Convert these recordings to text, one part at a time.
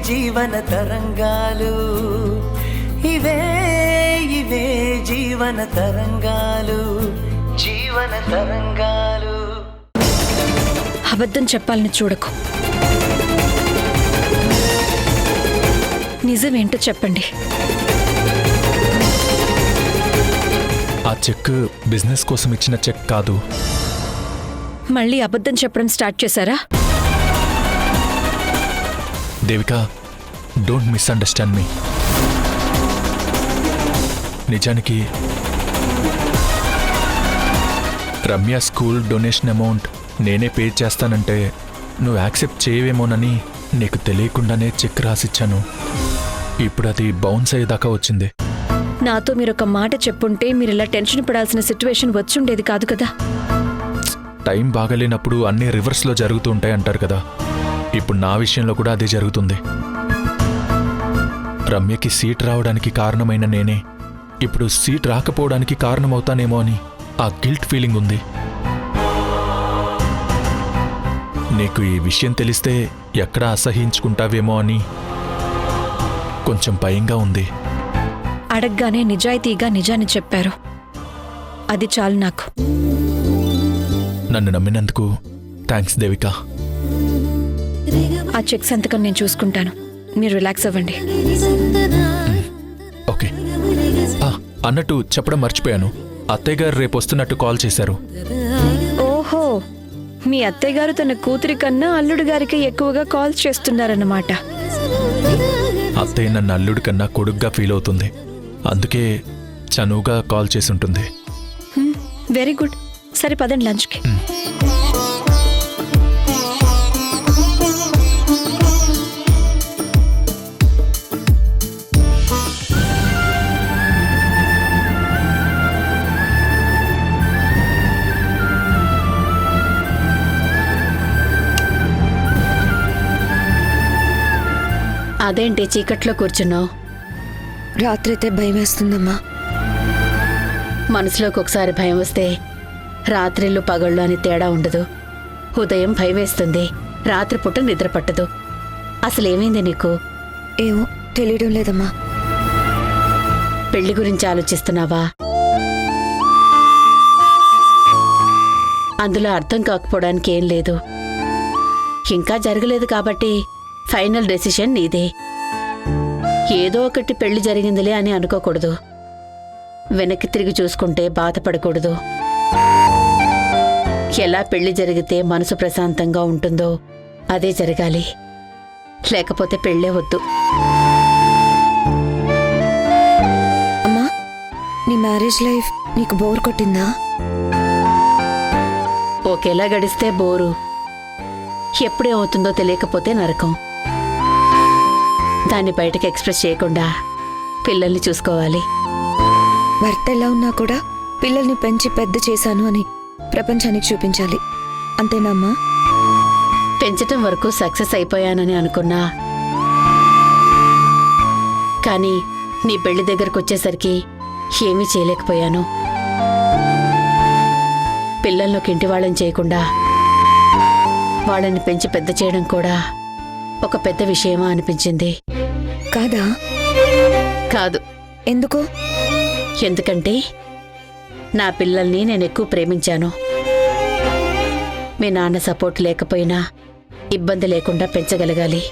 జీవన తరంగాలు, ఇవే ఇవే జీవన తరంగాలు, జీవన తరంగాలు. అబద్ధం చెప్పాలని చూడకు. నిజమేంటో చెప్పండి. ఆ చెక్ బిజినెస్ కోసం ఇచ్చిన చెక్ కాదు. మళ్ళీ అబద్ధం చెప్పడం స్టార్ట్ చేశారా? దేవిక, డోంట్ మిస్అండర్స్టాండ్ మీ. నిజానికి రమ్య స్కూల్ డొనేషన్ అమౌంట్ నేనే పే చేస్తానంటే నువ్వు యాక్సెప్ట్ చేయవేమోనని నీకు తెలియకుండానే చెక్ రాసిచ్చాను. ఇప్పుడు అది బౌన్స్ అయ్యేదాకా వచ్చింది. నాతో మీరొక మాట చెప్పుంటే మీరిలా టెన్షన్ పడాల్సిన సిచ్యువేషన్ వచ్చుండేది కాదు కదా. టైం బాగలేనప్పుడు అన్నీ రివర్స్లో జరుగుతూ ఉంటాయి అంటారు కదా. ఇప్పుడు నా విషయంలో కూడా అదే జరుగుతుంది. రమ్యకి సీట్ రావడానికి కారణమైన నేనే ఇప్పుడు సీట్ రాకపోవడానికి కారణమవుతానేమో అని ఆ గిల్ట్ ఫీలింగ్ ఉంది. నీకు ఈ విషయం తెలిస్తే ఎక్కడా అసహించుకుంటావేమో అని కొంచెం భయంగా ఉంది. అడగ్గానే నిజాయితీగా నిజాన్ని చెప్పారు. అది చాలు నాకు. నన్ను నమ్మినందుకు థ్యాంక్స్ దేవిక. ఆ చెక్ సంతకం నేను చూసుకుంటాను. మీరు రిలాక్స్ అవ్వండి. ఓకే. అన్నట్టు చెప్పడం మర్చిపోయాను. అత్తయ్య గారు రేపు వస్తున్నట్టు కాల్ చేశారు. ఓహో, మీ అత్తయ్య గారు తన కూతురి కన్నా అల్లుడు గారికి ఎక్కువగా కాల్స్ చేస్తున్నారన్నమాట. అత్తయ్య నన్ను అల్లుడి కన్నా కొడుగ్గా ఫీల్ అవుతుంది. అందుకే చనువుగా కాల్ చేసి ఉంటుంది. Very good. సరే పదండి లంచ్కి. అదేంటి చీకట్లో కూర్చున్నావు? రాత్రైతే భయం వేస్తుందమ్మా. మనసులోకి ఒకసారి భయం వస్తే రాత్రిళ్ళు పగళ్ళు అని తేడా ఉండదు. ఉదయం భయం వేస్తుంది, రాత్రిపూట నిద్ర పట్టదు. అసలేమైంది నీకు? ఏమో తెలియడం లేదమ్మా. పెళ్లి గురించి ఆలోచిస్తున్నావా? అందులో అర్థం కాకపోవడానికి ఏం లేదు. ఇంకా జరగలేదు కాబట్టి ఫైనల్ డెసిషన్ నీదే. ఏదో ఒకటి పెళ్లి జరిగిందిలే అని అనుకోకూడదు. వెనక్కి తిరిగి చూసుకుంటే బాధపడకూడదు. ఎలా పెళ్లి జరిగితే మనసు ప్రశాంతంగా ఉంటుందో అదే జరగాలి. లేకపోతే పెళ్ళే వద్దు. అమ్మా, నీ మ్యారేజ్ లైఫ్ నీకు బోర్ కొట్టిందా? ఒకేలా గడిస్తే బోరు, ఎప్పుడేమవుతుందో తెలియకపోతే నరకం. దాన్ని బయటకు ఎక్స్ప్రెస్ చేయకుండా పిల్లల్ని చూసుకోవాలి. భర్త ఎలా ఉన్నా కూడా పిల్లల్ని పెంచి పెద్ద చేశాను అని ప్రపంచానికి చూపించాలి. అంతేనమ్మా? పెంచటం వరకు సక్సెస్ అయిపోయానని అనుకున్నా, కానీ నీ పెళ్లి దగ్గరకు వచ్చేసరికి ఏమీ చేయలేకపోయాను. పిల్లలను ఇంటి వాళ్ళని చేయకుండా వాళ్ళని పెంచి పెద్ద చేయడం కూడా ఒక పెద్ద విషయమా అనిపించింది. కాదా? కాదు. ఎందుకు? ఎందుకంటే నా పిల్లల్ని నేను ఎక్కువ ప్రేమించాను. మీ నాన్న సపోర్ట్ లేకపోయినా ఇబ్బంది లేకుండా పెంచగలగాలి.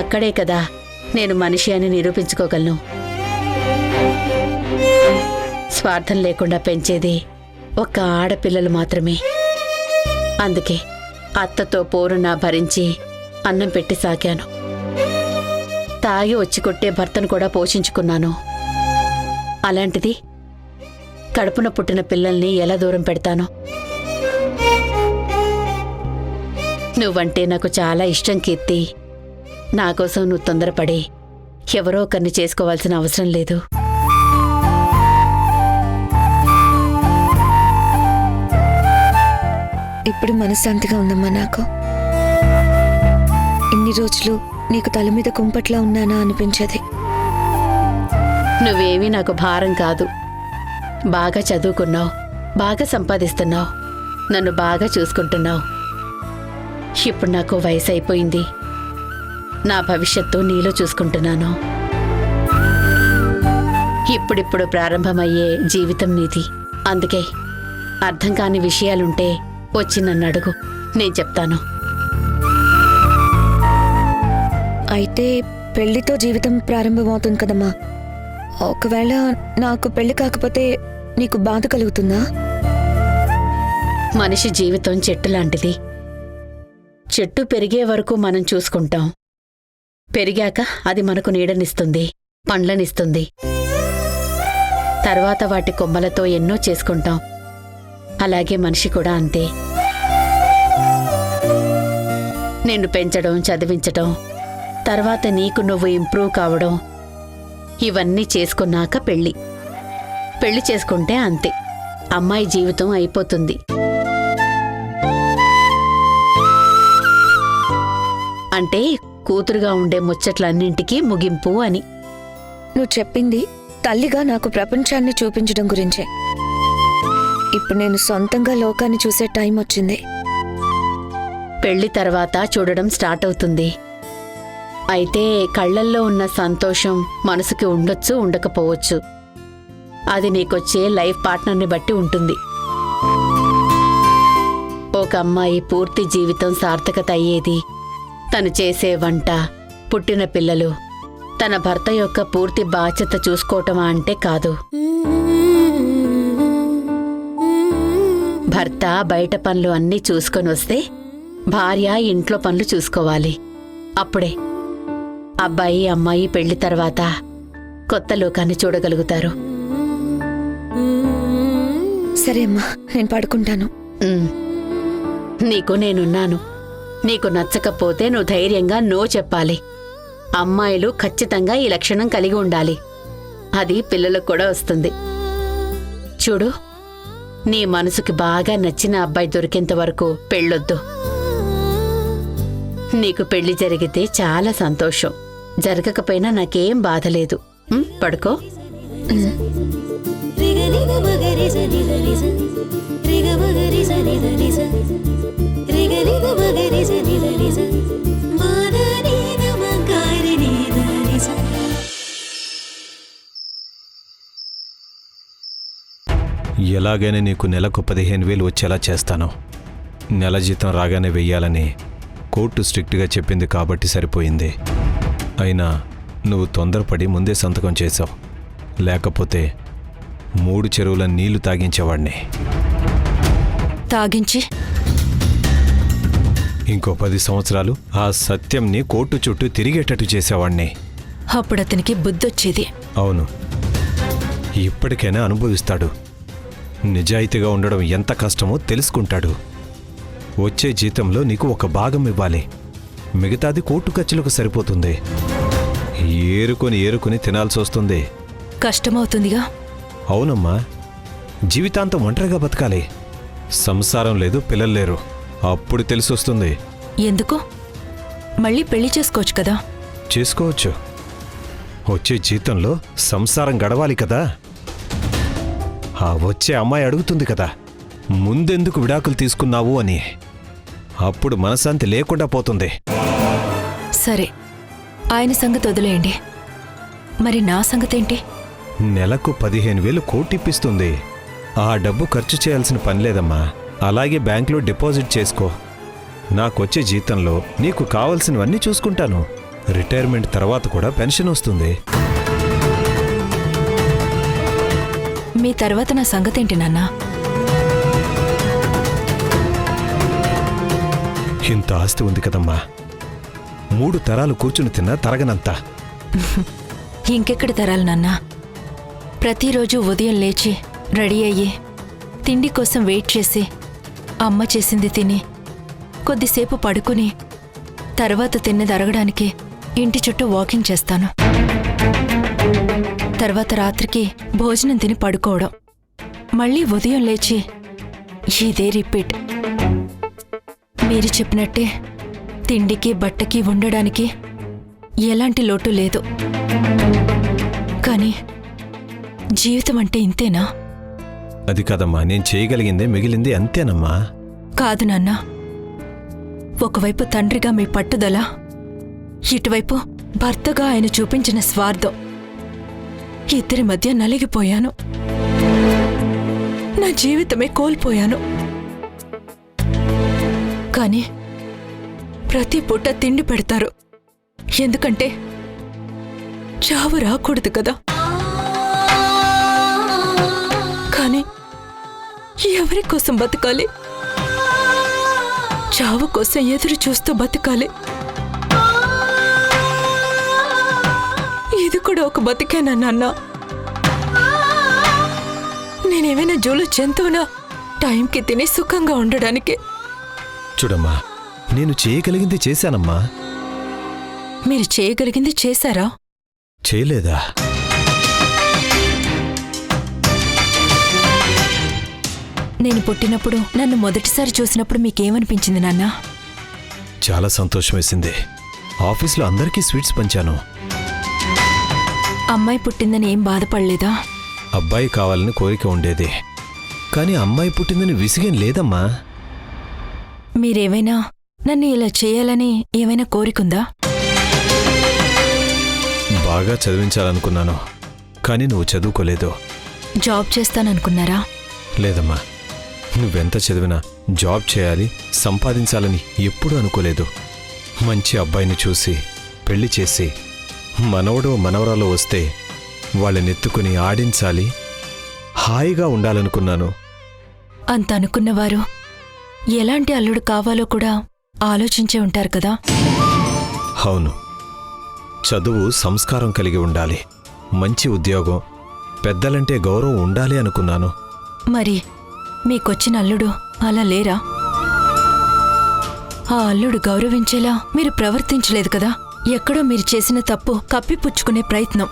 అక్కడే కదా నేను మనిషి అని నిరూపించుకోగలను. స్వార్థం లేకుండా పెంచేది ఒక్క ఆడపిల్లలు మాత్రమే. అందుకే అత్తతో పోరునా భరించి అన్నం పెట్టి సాకాను. తాగి వచ్చి కొట్టే భర్తను కూడా పోషించుకున్నాను. అలాంటిది కడుపున పుట్టిన పిల్లల్ని ఎలా దూరం పెడతాను? నువ్వంటే నాకు చాలా ఇష్టం కీర్తి. నాకోసం నువ్వు తొందరపడి ఎవరో ఒకరిని చేసుకోవాల్సిన అవసరం లేదు. ఇప్పుడు మనశ్శాంతిగా ఉందమ్మా నాకు. ఇన్ని రోజులు నీకు తల మీద కుంపట్లా ఉన్నానా అనిపించేది. నువ్వేమీ నాకు భారం కాదు. బాగా చదువుకున్నావు, బాగా సంపాదిస్తున్నావు, నన్ను బాగా చూసుకుంటున్నావు. ఇప్పుడు నాకు వయసు అయిపోయింది. నా భవిష్యత్తు నీలో చూసుకుంటున్నాను. ఇప్పుడిప్పుడు ప్రారంభమయ్యే జీవితం నీది. అందుకే అర్థం కాని విషయాలుంటే వచ్చి నన్ను అడుగు, నేను చెప్తాను. అయితే పెళ్లితో జీవితం ప్రారంభమవుతుంది కదమ్మా. ఒకవేళ నాకు పెళ్లి కాకపోతే నీకు బాధ కలుగుతుందా? మనిషి జీవితం చెట్టు లాంటిది. చెట్టు పెరిగే వరకు మనం చూసుకుంటాం. పెరిగాక అది మనకు నీడనిస్తుంది, పండ్లనిస్తుంది. తర్వాత వాటి కొమ్మలతో ఎన్నో చేసుకుంటాం. అలాగే మనిషి కూడా అంతే. నిన్ను పెంచడం, చదివించడం, తర్వాత నీకు నువ్వు ఇంప్రూవ్ కావడం, ఇవన్నీ చేసుకున్నాక పెళ్లి చేసుకుంటే అంతే, అమ్మాయి జీవితం అయిపోతుంది. అంటే కూతురుగా ఉండే ముచ్చట్లన్నింటికీ ముగింపు అని. నువ్వు చెప్పింది తల్లిగా నాకు ప్రపంచాన్ని చూపించడం గురించే. ఇప్పుడు నేను సొంతంగా లోకాన్ని చూసే టైం వచ్చింది. పెళ్లి తర్వాత చూడడం స్టార్ట్ అవుతుంది. అయితే కళ్ళల్లో ఉన్న సంతోషం మనసుకి ఉండొచ్చు, ఉండకపోవచ్చు. అది నీకొచ్చే లైఫ్ పార్ట్నర్ని బట్టి ఉంటుంది. ఒక అమ్మాయి పూర్తి జీవితం సార్థకత అయ్యేది తను చేసే వంట, పుట్టిన పిల్లలు, తన భర్త యొక్క పూర్తి బాధ్యత చూసుకోవటమా అంటే కాదు. భర్త బయట పనులు అన్నీ చూసుకొని వస్తే భార్య ఇంట్లో పనులు చూసుకోవాలి. అప్పుడే అబ్బాయి అమ్మాయి పెళ్లి తర్వాత కొత్త లోకాన్ని చూడగలుగుతారు. సరే అమ్మా, నేను పడుకుంటాను. నీకు నేనున్నాను. నీకు నచ్చకపోతే నువ్వు ధైర్యంగా నో చెప్పాలి. అమ్మాయిలు ఖచ్చితంగా ఈ లక్షణం కలిగి ఉండాలి. అది పిల్లలకు కూడా వస్తుంది. చూడు, నీ మనసుకి బాగా నచ్చిన అబ్బాయి దొరికేంత వరకు పెళ్ళొద్దు. నీకు పెళ్లి జరిగితే చాలా సంతోషం, జరగకపోయినా నాకేం బాధలేదు. పడుకో. ఎలాగైనా నీకు నెలకు 15,000 వచ్చేలా చేస్తాను. నెల జీతం రాగానే వెయ్యాలని కోర్టు స్ట్రిక్ట్గా చెప్పింది కాబట్టి సరిపోయింది. అయినా నువ్వు తొందరపడి ముందే సంతకం చేశావు. లేకపోతే 3 చెరువుల నీళ్లు తాగించేవాడిని. తాగించి ఇంకో 10 సంవత్సరాలు ఆ సత్యంని కోర్టు చుట్టూ తిరిగేటట్టు చేసేవాణ్ణి. అప్పుడతనికి బుద్ధొచ్చేది. అవును, ఇప్పటికైనా అనుభవిస్తాడు. నిజాయితీగా ఉండడం ఎంత కష్టమో తెలుసుకుంటాడు. వచ్చే జీతంలో నీకు ఒక భాగం ఇవ్వాలి. మిగతాది కోర్టు ఖర్చులకు సరిపోతుంది. ఏరుకొని తినాల్సి వస్తుంది. కష్టమవుతుందిగా. అవునమ్మా, జీవితాంతం ఒంటరిగా బతకాలి. సంసారం లేదు, పిల్లలు లేరు. అప్పుడు తెలిసొస్తుంది. ఎందుకు? మళ్ళీ పెళ్లి చేసుకోవచ్చు కదా. చేసుకోవచ్చు. వచ్చే జీతంలో సంసారం గడవాలి కదా. ఆ వచ్చే అమ్మాయి అడుగుతుంది కదా, ముందెందుకు విడాకులు తీసుకున్నావు అని. అప్పుడు మనశాంతి లేకుండా పోతుంది. సరే, ఆయన సంగతి వదిలేయండి. మరి నా సంగతేంటి? నెలకు 15,000 కోటిప్పిస్తుంది. ఆ డబ్బు ఖర్చు చేయాల్సిన పనిలేదమ్మా. అలాగే బ్యాంకులో డిపాజిట్ చేసుకో. నాకొచ్చే జీతంలో నీకు కావలసినవన్నీ చూసుకుంటాను. రిటైర్మెంట్ తర్వాత కూడా పెన్షన్ వస్తుంది. మీ తర్వాత నా సంగతేంటి నాన్నా? ఇంత ఆస్తి ఉంది కదమ్మా, 3 తరాలు కూర్చుని తిన్నా తరగనంత. ఇంకెక్కడి తరాలు నాన్నా? ప్రతిరోజు ఉదయం లేచి రెడీ అయ్యి తిండి కోసం వెయిట్ చేసి అమ్మ చేసింది తిని కొద్దిసేపు పడుకుని తర్వాత తిన్నది అరగడానికి ఇంటి చుట్టూ వాకింగ్ చేస్తాను. తర్వాత రాత్రికి భోజనం తిని పడుకోవడం, మళ్ళీ ఉదయం లేచి ఇదే రిపీట్. మీరు చెప్పినట్టే తిండికి బట్టకి ఉండడానికి ఎలాంటి లోటు లేదు. కానీ జీవితం అంటే ఇంతేనా? అది కదమ్మా, నేను చేయగలిగిందే మిగిలింది అంతేనమ్మా. కాదు నాన్నా. ఒకవైపు తండ్రిగా మీ పట్టుదల, ఇటువైపు భర్తగా ఆయన చూపించిన స్వార్థం. ఇద్దరి మధ్య నలిగిపోయాను. నా జీవితమే కోల్పోయాను. కానీ ప్రతి పూట తిండి పెడతారు. ఎందుకంటే చావు రాకూడదు కదా. కానీ ఎవరి కోసం బతకాలి? చావు కోసం ఎదురు చూస్తూ బతకాలి. ఇది కూడా ఒక బతికేనా నాన్న? నేనేమైనా జోలు జంతువునా టైంకి తిని సుఖంగా ఉండడానికి? చూడమ్మా, నేను చేయగలిగింది చేశానమ్మా. మీరు చేయగలిగింది చేశారా? చేయలేదా? నేను పుట్టినప్పుడు, నన్ను మొదటిసారి చూసినప్పుడు మీకేమనిపించింది నాన్న? చాలా సంతోషం వేసింది. ఆఫీస్లో అందరికీ స్వీట్స్ పంచాను. అమ్మాయి పుట్టిందని ఏం బాధపడలేదా? అబ్బాయి కావాలని కోరిక ఉండేది, కానీ అమ్మాయి పుట్టిందని విసిగేం లేదమ్మా. మీరేమైనా నన్ను ఇలా చేయాలని ఏమైనా కోరికుందా? బాగా చదివించాలనుకున్నాను, కానీ నువ్వు చదువుకోలేదు. జాబ్ చేస్తాననుకున్నారా? లేదమ్మా, నువ్వెంత చదివినా జాబ్ చేయాలి, సంపాదించాలని ఎప్పుడూ అనుకోలేదు. మంచి అబ్బాయిని చూసి పెళ్లి చేసి మనవడో మనవరాలో వస్తే వాళ్ళనెత్తుకుని ఆడించాలి, హాయిగా ఉండాలనుకున్నాను. అంత అనుకున్నవారు ఎలాంటి అల్లుడు కావాలో కూడా ఆలోచించే ఉంటారు కదా. అవును, చదువు సంస్కారం కలిగి ఉండాలి, మంచి ఉద్యోగం, పెద్దలంటే గౌరవం ఉండాలి అనుకున్నాను. మరి మీకొచ్చిన అల్లుడు అలా లేరా? ఆ అల్లుడు గౌరవించేలా మీరు ప్రవర్తించలేదు కదా. ఎక్కడో మీరు చేసిన తప్పు కప్పిపుచ్చుకునే ప్రయత్నం.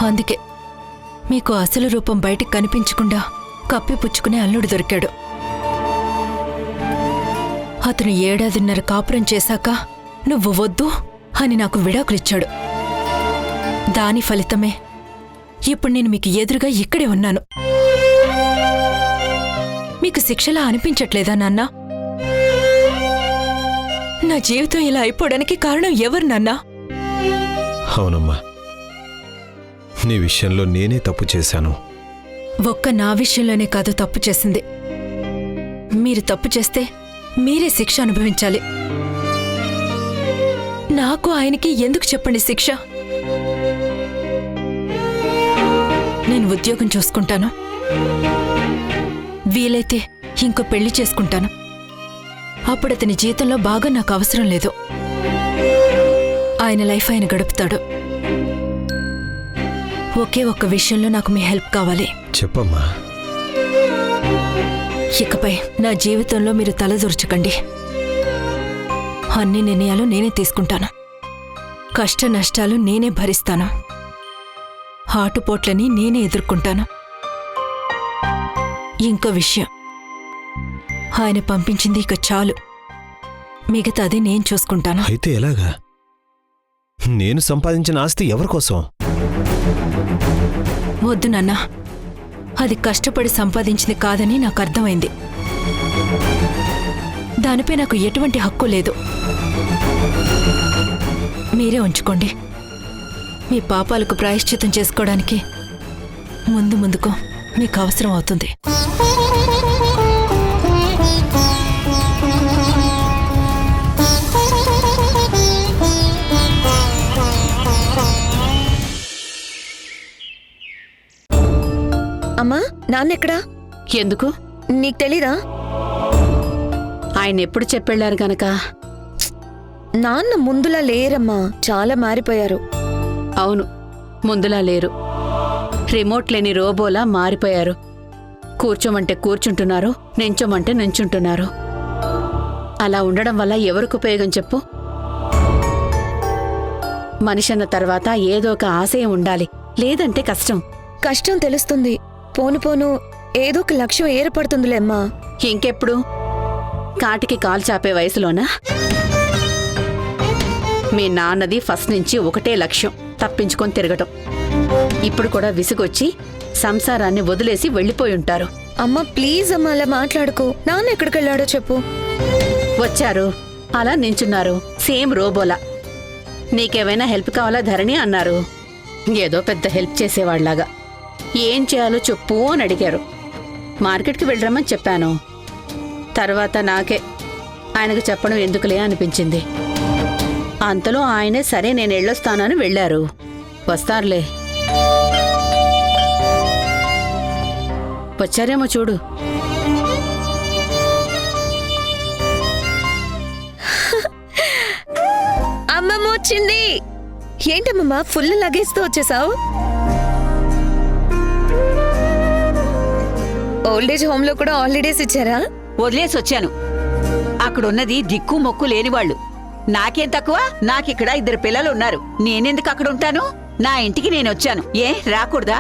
అందుకే మీకు అసలు రూపం బయటికి కనిపించకుండా కప్పిపుచ్చుకునే అల్లుడు దొరికాడు. అతను 7.5 ఏళ్ల కాపురం చేశాక నువ్వు వద్దు అని నాకు విడాకులిచ్చాడు. దాని ఫలితమే ఇప్పుడు నేను మీకు ఎదురుగా ఇక్కడే ఉన్నాను. మీకు శిక్షలా అనిపించట్లేదా నాన్నా? నా జీవితం ఇలా అయిపోవడానికి కారణం ఎవరు నాన్నా? అవునమ్మా, నీ విషయంలో నేనే తప్పు చేశాను. ఒక్క నా విషయంలోనే కాదు తప్పు చేసింది. మీరు తప్పు చేస్తే మీరే శిక్ష అనుభవించాలి. నాకు ఆయనకి ఎందుకు చెప్పండి శిక్ష? నేను ఉద్యోగం చూసుకుంటాను, వీలైతే ఇంకో పెళ్లి చేసుకుంటాను. అప్పుడు అతని జీవితంలో బాగా నాకు అవసరం లేదు. ఆయన లైఫ్ ఆయన గడుపుతాడు. ఒకే ఒక్క విషయంలో నాకు మీ హెల్ప్ కావాలి. చెప్పమ్మా. ఇకపై నా జీవితంలో మీరు తలదూర్చకండి. అన్ని నిర్ణయాలు నేనే తీసుకుంటాను. కష్ట నష్టాలు నేనే భరిస్తాను. ఆటుపోట్లని నేనే ఎదుర్కొంటాను. ఇంకో విషయం, ఆయన పంపించింది ఇక చాలు. మిగతాది నేను చూసుకుంటాను. అయితే ఎలాగా? నేను సంపాదించిన ఆస్తి ఎవరికోసం? వద్దు నాన్నా, అది కష్టపడి సంపాదించింది కాదని నాకు అర్థమైంది. దానిపై నాకు ఎటువంటి హక్కు లేదు. మీరే ఉంచుకోండి. మీ పాపాలకు ప్రాయశ్చిత్తం చేసుకోవడానికి ముందుకు మీకు అవసరం అవుతుంది. అమ్మా, నాన్నెక్కడా? ఎందుకు? నీకు తెలీదా? ఆయన ఎప్పుడు చెప్పెళ్ళారు గనక. నాన్న ముందులా లేరమ్మా, చాలా మారిపోయారు. అవును, ముందులా లేరు. రిమోట్ లేని రోబోలా మారిపోయారు. కూర్చోమంటే కూర్చుంటున్నారు, నించోమంటే నించుంటున్నారు. అలా ఉండడం వల్ల ఎవరికి ఉపయోగం చెప్పు? మనిషన్న తర్వాత ఏదో ఒక ఆశయం ఉండాలి, లేదంటే కష్టం. కష్టం తెలుస్తుంది, పోను పోను ఏదో ఒక లక్ష్యం ఏర్పడుతుందిలేమ్మా. ఇంకెప్పుడు? కాటికి కాలు చాపే వయసులోనా? మీ నాన్నది ఫస్ట్ నుంచి ఒకటే లక్ష్యం, తప్పించుకొని తిరగటం. ఇప్పుడు కూడా విసుగొచ్చి సంసారాన్ని వదిలేసి వెళ్ళిపోయి ఉంటారు. అమ్మా ప్లీజ్ అమ్మా, అలా మాట్లాడుకో. నాన్న ఎక్కడికెళ్ళాడో చెప్పు. వచ్చారు, అలా నించున్నారు, సేమ్ రోబోలా. నీకేమైనా హెల్ప్ కావాలా ధరణి అన్నారు. ఏదో పెద్ద హెల్ప్ చేసేవాళ్లాగా. ఏం చేయాలో చెప్పు అని అడిగారు. మార్కెట్కి వెళ్ళరమ్మని చెప్పాను. తర్వాత నాకే ఆయనకు చెప్పడం ఎందుకులే అనిపించింది. అంతలో ఆయనే సరే నేను వెళ్ళొస్తానని వెళ్ళారు. వస్తారులే. వచ్చారేమో చూడు. అమ్మమ్మ వచ్చింది. ఏంటమ్మమ్మ ఫుల్ లగేజ్తో వచ్చేసావు? ఓల్డేజ్ హోమ్ లో కూడా హాలిడేస్ ఇచ్చారా? వదిలేసి వచ్చాను. అక్కడున్నది దిక్కు మొక్కు లేనివాళ్లు. నాకేం తక్కువ? నాకిక్కడ 2 పిల్లలు ఉన్నారు. నేనెందుకు అక్కడ ఉంటాను? నా ఇంటికి నేను వచ్చాను. ఏ రాకూడదా?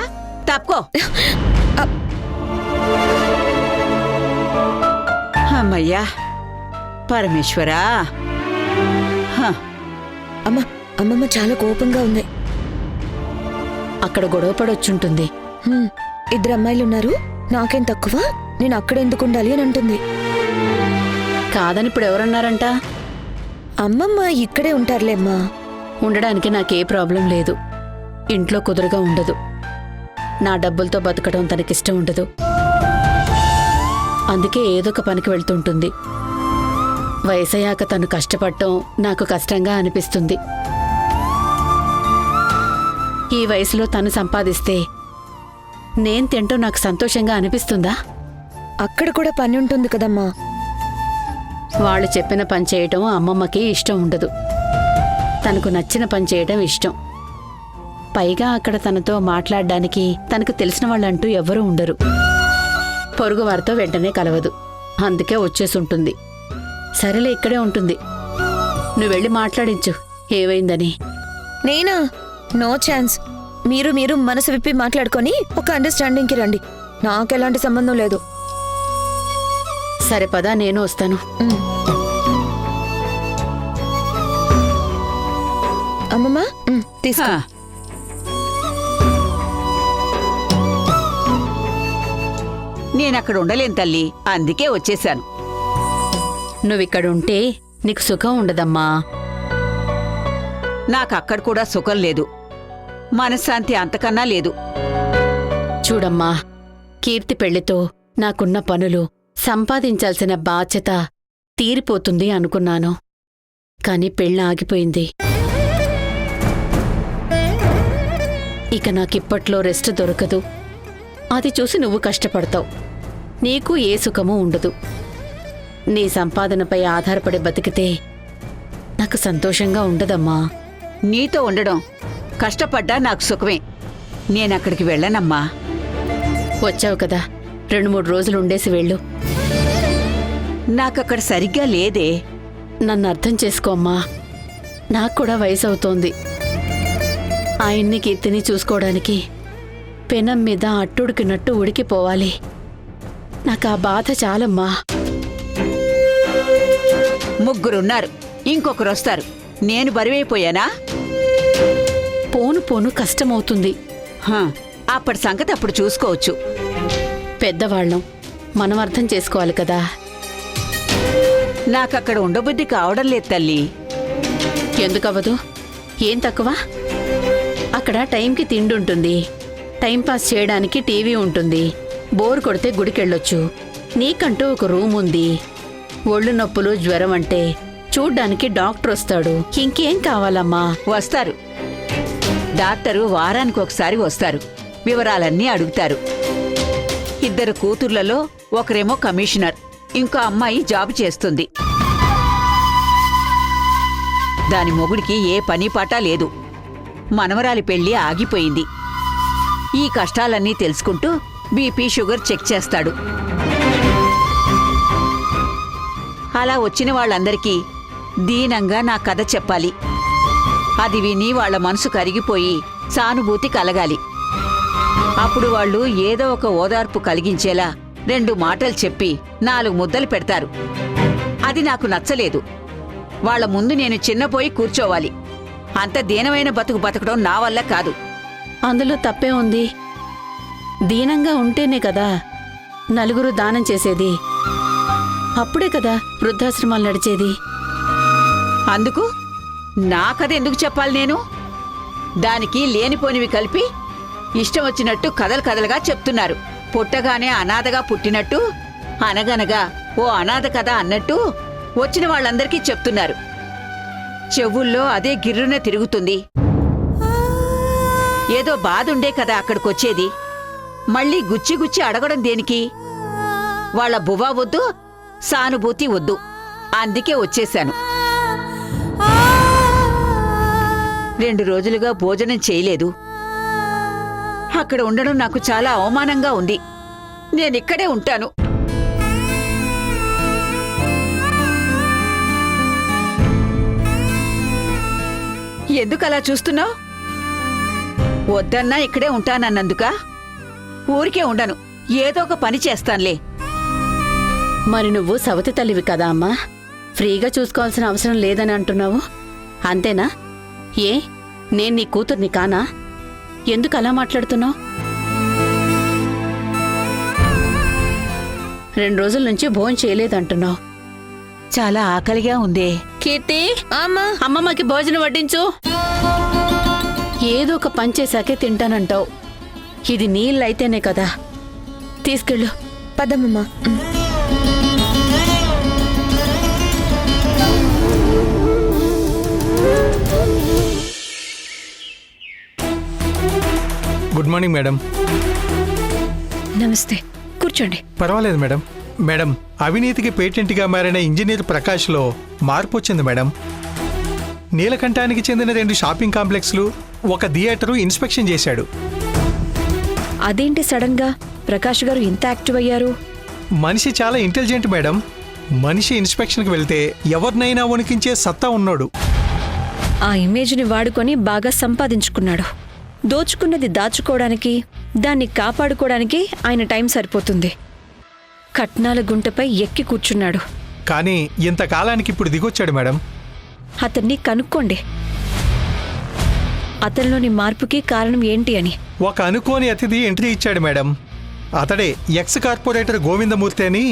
తప్పుకో. అమ్మయ్యా పరమేశ్వరా. అమ్మమ్మ చాలా కోపంగా ఉంది. అక్కడ గొడవ పడొచ్చుంటుంది. 2 అమ్మాయిలున్నారు, నాకేం తక్కువ, నేను అక్కడ ఎందుకు ఉండాలి అని అంటుంది. కాదని ఇప్పుడు ఎవరన్నారంట? అమ్మమ్మ ఇక్కడే ఉంటారులేమ్మా. ఉండడానికి నాకే ప్రాబ్లం లేదు. ఇంట్లో కుదురుగా ఉండదు. నా డబ్బులతో బతకడం తనకిష్టం ఉండదు. అందుకే ఏదో ఒక పనికి వెళ్తుంటుంది. వయసయ్యాక తను కష్టపడటం నాకు కష్టంగా అనిపిస్తుంది. ఈ వయసులో తను సంపాదిస్తే నేను తింటూ నాకు సంతోషంగా అనిపిస్తుందా? అక్కడ కూడా పని ఉంటుంది కదమ్మా. వాళ్ళు చెప్పిన పని చేయటం అమ్మమ్మకి ఇష్టం ఉండదు. తనకు నచ్చిన పని చేయటం ఇష్టం. పైగా అక్కడ తనతో మాట్లాడడానికి తనకు తెలిసిన వాళ్ళంటూ ఎవ్వరూ ఉండరు. పొరుగు వారితో వెంటనే కలవదు. అందుకే వచ్చేసుంటుంది. సరేలే, ఇక్కడే ఉంటుంది. నువ్వు వెళ్ళి మాట్లాడించు ఏవైందని. నేనా? No chance. మీరు మనసు విప్పి మాట్లాడుకొని ఒక అండర్స్టాండింగ్కి రండి. నాకెలాంటి సంబంధం లేదు. సరే పదా, నేను వస్తాను. అమ్మమ్మ తీసుకో. నేనక్కడ ఉండలేను తల్లి, అందుకే వచ్చేశాను. నువ్విక్కడుంటే నీకు సుఖం ఉండదమ్మా. నాకక్కడ కూడా సుఖం లేదు, మనశ్శాంతి అంతకన్నా లేదు. చూడమ్మా, కీర్తి పెళ్లితో నాకున్న పనులు, సంపాదించాల్సిన బాధ్యత తీరిపోతుంది అనుకున్నాను. కాని పెళ్ళి ఆగిపోయింది. ఇక నాకిప్పట్లో రెస్ట్ దొరకదు. అది చూసి నువ్వు కష్టపడతావు. నీకు ఏ సుఖమూ ఉండదు. నీ సంపాదనపై ఆధారపడి బతికితే నాకు సంతోషంగా ఉండదమ్మా. నీతో ఉండడం కష్టపడ్డా నాకు సుఖమే. నేనక్కడికి వెళ్ళనమ్మా. వచ్చావు కదా, 2-3 రోజులు ఉండేసి వెళ్ళు. నాకక్కడ సరిగ్గా లేదే. నన్ను అర్థం చేసుకో అమ్మా. నాకు కూడా వయసు అవుతోంది. ఆయన్ని కీర్తిని చూసుకోవడానికి పెనం మీద అట్టుడికినట్టు ఉడికిపోవాలి. నాకు ఆ బాధ చాలమ్మా. 3 ఇంకొకరొస్తారు. నేను బరువైపోయానా? పోను పోను కష్టమవుతుంది. అప్పటి సంగతి అప్పుడు చూసుకోవచ్చు. పెద్దవాళ్ళం, మనం అర్థం చేసుకోవాలి కదా. నాకక్కడ ఉండబుద్ధి కావడం లేదు తల్లి. ఎందుకవ్వదు? ఏం తక్కువ? అక్కడ టైంకి తిండి ఉంటుంది, టైంపాస్ చేయడానికి టీవీ ఉంటుంది, బోర్ కొడితే గుడికెళ్ళొచ్చు, నీకంటూ ఒక రూమ్ ఉంది, ఒళ్ళు నొప్పులు జ్వరం అంటే చూడ్డానికి డాక్టర్ వస్తాడు. ఇంకేం కావాలమ్మా? వస్తారు. డాక్టరు వారానికి ఒకసారి వస్తారు. వివరాలన్నీ అడుగుతారు. 2 కూతుర్లలో ఒకరేమో కమిషనర్, ఇంకో అమ్మాయి జాబ్ చేస్తుంది. దాని మొగుడికి ఏ పని పాట లేదు. మనవరాలి పెళ్లి ఆగిపోయింది. ఈ కష్టాలన్నీ తెలుసుకుంటూ బీపీ షుగర్ చెక్ చేస్తాడు. అలా వచ్చిన వాళ్ళందరికీ దీనంగా నా కథ చెప్పాలి. అది విని వాళ్ల మనసు కరిగిపోయి సానుభూతి కలగాలి. అప్పుడు వాళ్ళు ఏదో ఒక ఓదార్పు కలిగించేలా 2 మాటలు చెప్పి 4 ముద్దలు పెడతారు. అది నాకు నచ్చలేదు. వాళ్ల ముందు నేను చిన్నపోయి కూర్చోవాలి. అంత దీనమైన బతుకు బతకడం నా వల్ల కాదు. అందులో తప్పే ఉంది? దీనంగా ఉంటేనే కదా నలుగురు దానం చేసేది. అప్పుడే కదా వృద్ధాశ్రమాలు నడిచేది. అందుకు నా కథ ఎందుకు చెప్పాలి నేను? దానికి లేనిపోనివి కలిపి ఇష్టం వచ్చినట్టు కథలు కథలుగా చెప్తున్నారు. పుట్టగానే అనాథగా పుట్టినట్టు, అనగనగా ఓ అనాథ కథ అన్నట్టు వచ్చిన వాళ్ళందరికీ చెప్తున్నారు. చెవుల్లో అదే గిర్రున తిరుగుతుంది. ఏదో బాధుండే కదా అక్కడికొచ్చేది. మళ్ళీ గుచ్చి గుచ్చి అడగడం దేనికి? వాళ్ళ బువ్వ వద్దు, సానుభూతి వద్దు. అందుకే వచ్చేశాను. 2 రోజులుగా భోజనం చేయలేదు. అక్కడ ఉండడం నాకు చాలా అవమానంగా ఉంది. నేనిక్కడే ఉంటాను. ఎందుకలా చూస్తున్నావు? వద్దన్నా ఇక్కడే ఉంటానన్నందుక? ఊరికే ఉండను, ఏదో ఒక పని చేస్తానులే. మరి నువ్వు సవతి తల్లివి కదా అమ్మా, ఫ్రీగా చూసుకోవాల్సిన అవసరం లేదని అంటున్నావు, అంతేనా? ఏ, నేను నీ కూతుర్ని కానా? ఎందుకు అలా మాట్లాడుతున్నావు? 2 రోజుల నుంచి భోజనం చేయలేదంటున్నావు. చాలా ఆకలిగా ఉందే. కీర్తి, అమ్మమ్మకి భోజనం వడ్డించు. ఏదో ఒక పని చేశాకే తింటానంటావు. ఇది నీళ్ళైతేనే కదా. తీసుకెళ్ళు. పదమ్మా. Good morning madam. నమస్తే, కూర్చోండి. పర్వాలేదు మేడం. మేడం, అవినీతికి పేటెంట్గా మారిన ఇంజనీర్ ప్రకాష్లో మార్పు వచ్చింది మేడం. నీలకంఠానికి చెందిన 2 షాపింగ్ కాంప్లెక్స్లు, ఒక థియేటరు ఇన్స్పెక్షన్ చేశాడు. అదేంటి సడన్ గా ప్రకాష్ గారు ఇంత యాక్టివ్ అయ్యారు? మనిషి చాలా ఇంటెలిజెంట్ మేడం. మనిషి ఇన్స్పెక్షన్కి వెళ్తే ఎవరినైనా వణికించే సత్తా ఉన్నాడు. ఆ ఇమేజ్ని వాడుకొని బాగా సంపాదించుకున్నాడు. దోచుకున్నది దాచుకోవడానికి, దాన్ని కాపాడుకోవడానికి ఆయన టైం సరిపోతుంది. కట్నాల గుంటపై ఎక్కి కూర్చున్నాడు. కానీ ఇంతకాలానికి ఇప్పుడు దిగొచ్చాడు మేడం. అతన్ని కనుక్కోండి, అతనిలోని మార్పుకి కారణం ఏంటి అని. ఒక అనుకోని అతిథి ఎంట్రీ ఇచ్చాడు మేడం. అతడే ఎక్స్ కార్పొరేటర్ గోవిందమూర్తి అని.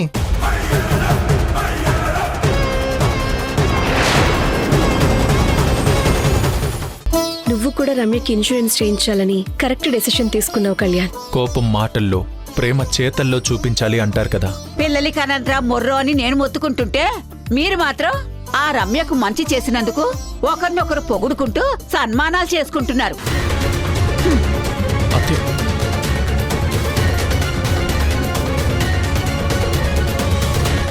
నువ్వు కూడా రమ్యకి ఇన్సూరెన్స్ చేయించాలని కరెక్ట్ డెసిషన్ తీసుకున్నావు కళ్యాణ్. కోపం మాటల్లో, ప్రేమ చేతల్లో చూపించాలి అంటారు కదా. పిల్లలి కనంట్రా మొర్రో అని నేను మొత్తుకుంటుంటే మీరు మాత్రం ఆ రమ్యకు మంచి చేసినందుకు ఒకరినొకరు పొగుడుకుంటూ సన్మానాలు చేసుకుంటున్నారు. అత్తయ్య,